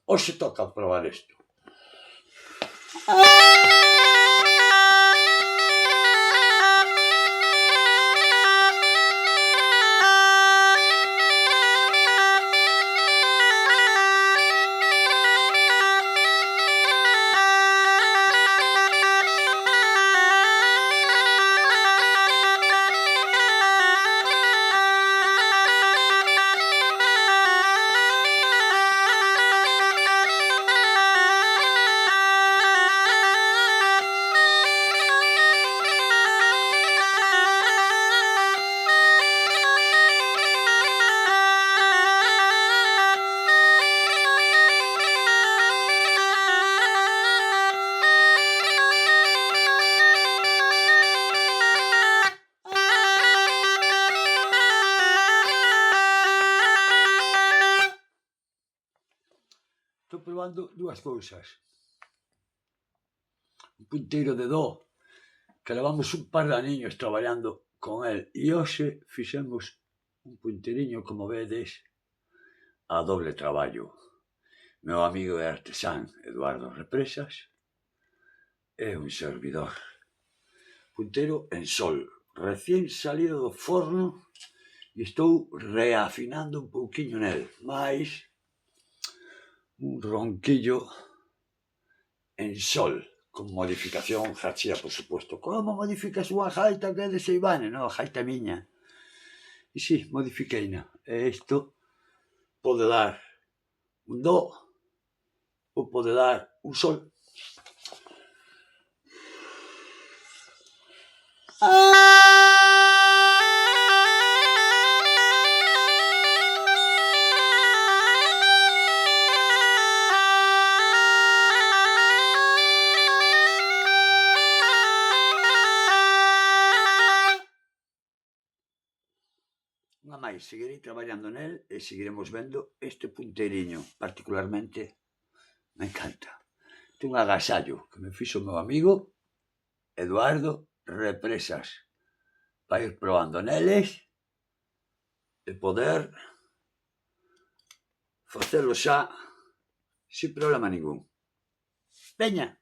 Hoxe toca probar isto. Estou probando dúas cousas. Un punteiro de dó, que levamos un par de aniños traballando con el, e hoxe fixemos un punteiriño, como vedes, a doble traballo. Meu amigo e artesán Eduardo Represas é un servidor. Punteiro en sol, recién salido do forno, e estou reafinando un pouquiño nel, mais un ronquillo en sol, con modificación hachía, por supuesto. Como modificas unha gaita que é de Seivane? Non, a gaita miña. E si, modifiqueina. E isto pode dar un dó ou pode dar un sol. Unha máis, seguirei traballando nel e seguiremos vendo este punteiriño. Particularmente, me encanta. Este un agasallo que me fixo o meu amigo Eduardo Represas para ir probando neles e poder facelo xa sin problema ningún. Veña!